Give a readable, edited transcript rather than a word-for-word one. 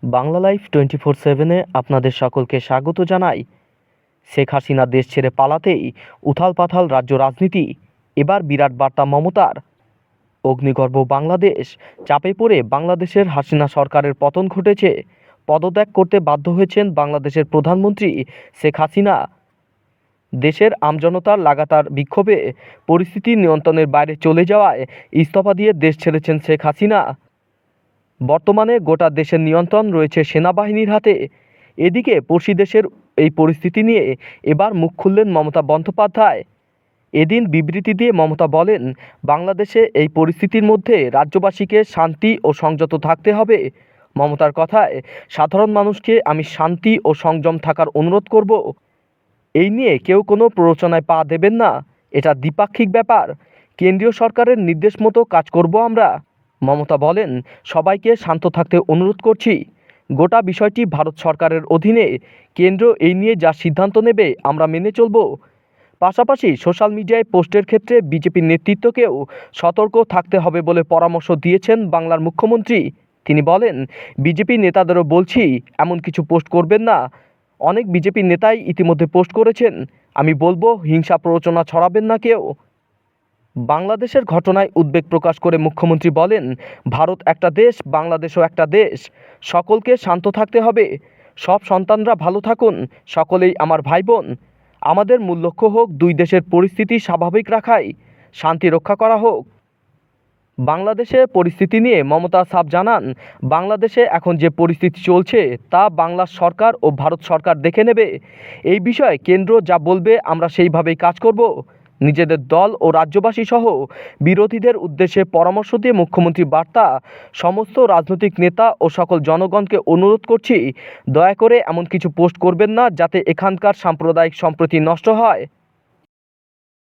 Bangla life 24/7-এ আপনাদের সকলকে স্বাগত জানাই। শেখ হাসিনা দেশ ছেড়ে পালাতেই উথাল-পাথাল রাজ্য রাজনীতি। এবার বিরাট বার্তা মমতার। অগ্নিগর্ভ বাংলাদেশ, চাপে পড়ে বাংলাদেশের হাসিনা সরকারের পতন ঘটেছে। পদত্যাগ করতে বাধ্য হয়েছেন বাংলাদেশের প্রধানমন্ত্রী শেখ হাসিনা। দেশের আমজনতার লাগাতার বিক্ষোভে পরিস্থিতি নিয়ন্ত্রণের বাইরে চলে যাওয়ায় ইস্তফা দিয়ে দেশ ছেড়েছেন শেখ হাসিনা। বর্তমানে গোটা দেশের নিয়ন্ত্রণ রয়েছে সেনাবাহিনীর হাতে। এদিকে পড়শি দেশের এই পরিস্থিতি নিয়ে এবার মুখ খুললেন মমতা বন্দ্যোপাধ্যায়। এদিন বিবৃতি দিয়ে মমতা বলেন, বাংলাদেশে এই পরিস্থিতির মধ্যে রাজ্যবাসীকে শান্তি ও সংযত থাকতে হবে। মমতার কথায়, সাধারণ মানুষকে আমি শান্তি ও সংযম থাকার অনুরোধ করব। এই নিয়ে কেউ কোনো প্ররোচনায় পা দেবেন না। এটা দ্বিপাক্ষিক ব্যাপার। কেন্দ্রীয় সরকারের নির্দেশ মতো কাজ করব আমরা। মমতা বলেন, সবাইকে শান্ত থাকতে অনুরোধ করছি। গোটা বিষয়টি ভারত সরকারের অধীনে। কেন্দ্র এই নিয়ে যা সিদ্ধান্ত নেবে আমরা মেনে চলব। পাশাপাশি সোশ্যাল মিডিয়ায় পোস্টের ক্ষেত্রে বিজেপির নেতৃত্বকেও সতর্ক থাকতে হবে বলে পরামর্শ দিয়েছেন বাংলার মুখ্যমন্ত্রী। তিনি বলেন, বিজেপি নেতাদেরও বলছি, এমন কিছু পোস্ট করবেন না। অনেক বিজেপি নেতাই ইতিমধ্যে পোস্ট করেছেন। আমি বলবো, হিংসা প্ররোচনা ছড়াবেন না কেউ। বাংলাদেশের ঘটনায় উদ্বেগ প্রকাশ করে মুখ্যমন্ত্রী বলেন, ভারত একটা দেশ, বাংলাদেশও একটা দেশ। সকলকে শান্ত থাকতে হবে। সব সন্তানরা ভালো থাকুন। সকলেই আমার ভাই বোন। আমাদের মূল লক্ষ্য হোক দুই দেশের পরিস্থিতি স্বাভাবিক রাখাই, শান্তি রক্ষা করা হোক। বাংলাদেশে পরিস্থিতি নিয়ে মমতা সাফ জানান, বাংলাদেশে এখন যে পরিস্থিতি চলছে তা বাংলার সরকার ও ভারত সরকার দেখে নেবে। এই বিষয়ে কেন্দ্র যা বলবে আমরা সেইভাবেই কাজ করব। নিজেদের দল ও রাজ্যবাসী সহ বিরোধীদের উদ্দেশ্যে পরামর্শ দিয়ে মুখ্যমন্ত্রী বার্তা, সমস্ত রাজনৈতিক নেতা ও সকল জনগণকে অনুরোধ করছি, দয়া করে এমন কিছু পোস্ট করবেন না যাতে এখানকার সাম্প্রদায়িক সম্প্রীতি নষ্ট হয়।